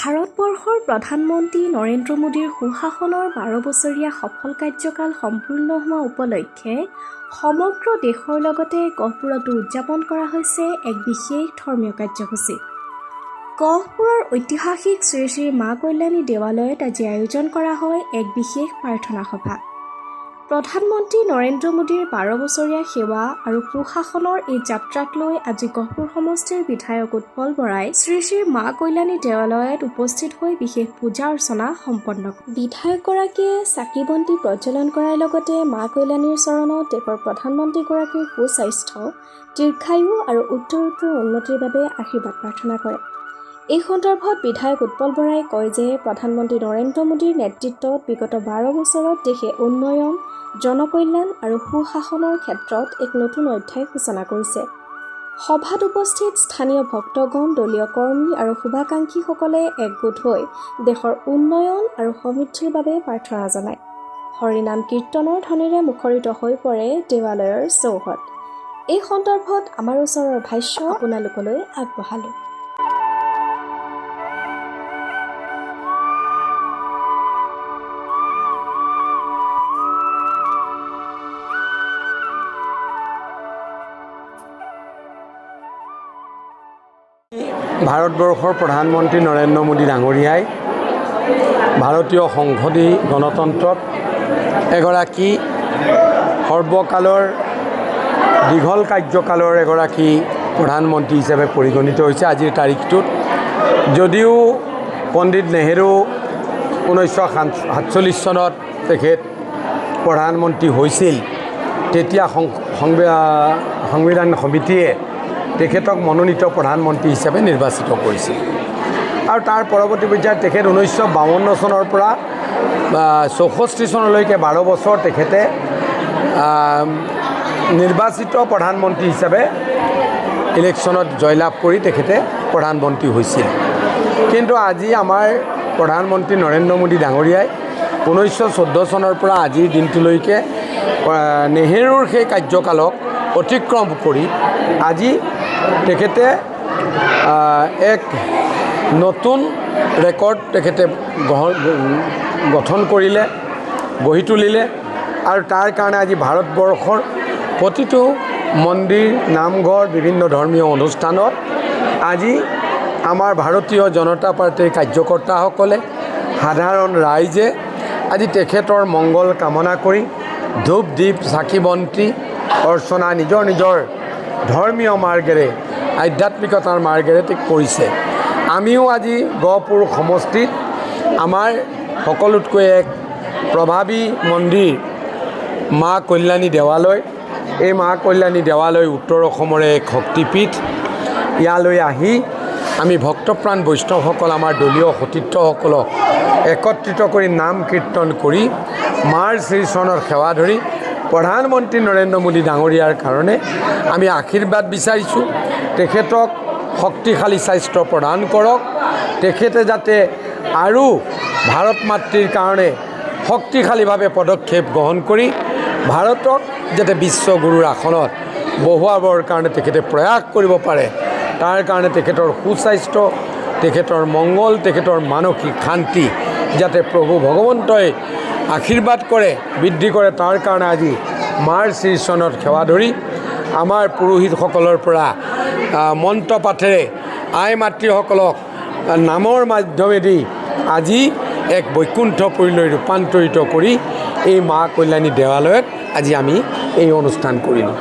ভাৰতবৰ্ষৰ প্ৰধানমন্ত্ৰী নৰেন্দ্ৰ মোদীৰ সুশাসনৰ 12 বছৰীয়া সফল কাৰ্যকাল সম্পূৰ্ণ হোৱা উপলক্ষে সমগ্ৰ দেশৰ লগতে গহপুৰতো উদযাপন কৰা হৈছে এক বিশেষ ধৰ্মীয় কাৰ্যসূচী। গহপুৰৰ ঐতিহাসিক শ্ৰী শ্ৰী মা কল্যাণী দেৱালয়ত আজি আয়োজন কৰা হয় এক বিশেষ প্ৰাৰ্থনা সভা। প্ৰধানমন্ত্ৰী নৰেন্দ্ৰ মোদীৰ 12 বছৰীয়া সেৱা আৰু সুশাসনৰ এই যাত্ৰাক লৈ আজি গহপুৰ সমষ্টিৰ বিধায়ক উৎপল বৰাই শ্ৰী শ্ৰী মা কল্যাণী দেৱালয়ত উপস্থিত হৈ বিশেষ পূজা অৰ্চনা সম্পন্ন কৰে। বিধায়কগৰাকীয়ে চাকি বন্তি প্ৰজ্বলন কৰাৰ লগতে মা কল্যাণীৰ চৰণত দেশৰ প্ৰধানমন্ত্ৰীগৰাকীৰ সুস্বাস্থ্য, দীৰ্ঘায়ু আৰু উত্তৰোত্তৰ উন্নতিৰ বাবে আশীৰ্বাদ প্ৰাৰ্থনা কৰে। এই সন্দৰ্ভত বিধায়ক উৎপল বৰাই কয় যে প্ৰধানমন্ত্ৰী নৰেন্দ্ৰ মোদীৰ নেতৃত্বত বিগত 12 বছৰত দেশে উন্নয়ন, জনকল্যাণ আৰু সুশাসনৰ ক্ষেত্ৰত এক নতুন অধ্যায় সূচনা কৰিছে। সভাত উপস্থিত স্থানীয় ভক্তগণ, দলীয় কৰ্মী আৰু শুভাকাংক্ষীসকলে একগোট হৈ দেশৰ উন্নয়ন আৰু সমৃদ্ধিৰ বাবে প্ৰাৰ্থনা জনায়। হৰিনাম কীৰ্তনৰ ধ্বনিৰে মুখৰিত হৈ পৰে দেৱালয়ৰ চৌহদ। এই সন্দৰ্ভত আমাৰ ওচৰৰ ভাষ্য আপোনালোকলৈ আগবঢ়ালোঁ। ভাৰতবৰ্ষৰ প্ৰধানমন্ত্ৰী নৰেন্দ্ৰ মোদী ডাঙৰীয়াই ভাৰতীয় সংসদী গণতন্ত্ৰত এগৰাকী সৰ্বকালৰ দীঘল কাৰ্যকালৰ এগৰাকী প্ৰধানমন্ত্ৰী হিচাপে পৰিগণিত হৈছে। আজিৰ তাৰিখটোত যদিও পণ্ডিত নেহেৰু 1947 চনত তেখেত প্ৰধানমন্ত্ৰী হৈছিল, তেতিয়া সংবিধান সমিতিয়ে তেখেতক মনোনীত প্ৰধানমন্ত্ৰী হিচাপে নিৰ্বাচিত কৰিছিল আৰু তাৰ পৰৱৰ্তী পৰ্যায়ত তেখেত 1952 চনৰ পৰা 64 চনলৈকে 12 বছৰ তেখেতে নিৰ্বাচিত প্ৰধানমন্ত্ৰী হিচাপে ইলেকশ্যনত জয়লাভ কৰি তেখেতে প্ৰধানমন্ত্ৰী হৈছিল। কিন্তু আজি আমাৰ প্ৰধানমন্ত্ৰী নৰেন্দ্ৰ মোদী ডাঙৰীয়াই 1914 চনৰ পৰা আজিৰ দিনটোলৈকে নেহেৰুৰ সেই কাৰ্যকালক অতিক্ৰম কৰি আজি তেখেতে এক নতুন ৰেকৰ্ড তেখেতে গঠন কৰিলে, গঢ়ি তুলিলে আৰু তাৰ কাৰণে আজি ভাৰতবৰ্ষৰ প্ৰতিটো মন্দিৰ, নামঘৰ, বিভিন্ন ধৰ্মীয় অনুষ্ঠানত আজি আমাৰ ভাৰতীয় জনতা পাৰ্টীৰ কাৰ্যকৰ্তাসকলে, সাধাৰণ ৰাইজে আজি তেখেতৰ মংগল কামনা কৰি ধূপ দীপ চাকি বন্তি অৰ্চনা নিজৰ নিজৰ ধৰ্মীয় মাৰ্গেৰে, আধ্যাত্মিকতাৰ মাৰ্গেৰে কৰিছে। আমিও আজি গহপুৰ সমষ্টিত আমাৰ সকলোতকৈ এক প্ৰভাৱী মন্দিৰ মা কল্যাণী দেৱালয়, এই মা কল্যাণী দেৱালয় উত্তৰ অসমৰে এক শক্তিপীঠ। ইয়ালৈ আহি আমি ভক্তপ্ৰাণ বৈষ্ণৱসকল, আমাৰ দলীয় সতীৰ্থসকলক একত্ৰিত কৰি নাম কীৰ্তন কৰি মাৰ শ্ৰীচৰণত সেৱা ধৰি প্ৰধানমন্ত্ৰী নৰেন্দ্ৰ মোদী ডাঙৰীয়াৰ কাৰণে আমি আশীৰ্বাদ বিচাৰিছোঁ। তেখেতক শক্তিশালী স্বাস্থ্য প্ৰদান কৰক, তেখেতে যাতে আৰু ভাৰত মাতৃৰ কাৰণে শক্তিশালীভাৱে পদক্ষেপ গ্ৰহণ কৰি ভাৰতক যাতে বিশ্বগুৰুৰ আসনত বহুৱাবৰ কাৰণে তেখেতে প্ৰয়াস কৰিব পাৰে, তাৰ কাৰণে তেখেতৰ সুস্বাস্থ্য, তেখেতৰ মংগল, তেখেতৰ মানসিক শান্তি যাতে প্ৰভু ভগৱন্তই আশীৰ্বাদ কৰে, বৃদ্ধি কৰে, তাৰ কাৰণে আজি মাৰ শ্ৰীচৰণত সেৱা ধৰি আমাৰ পুৰোহিতসকলৰ পৰা মন্ত্ৰ পাঠেৰে আই মাতৃসকলক নামৰ মাধ্যমেদি আজি এক বৈকুণ্ঠপুৰীলৈ ৰূপান্তৰিত কৰি এই মা কল্যাণী দেৱালয়ত আজি আমি এই অনুষ্ঠান কৰিলোঁ।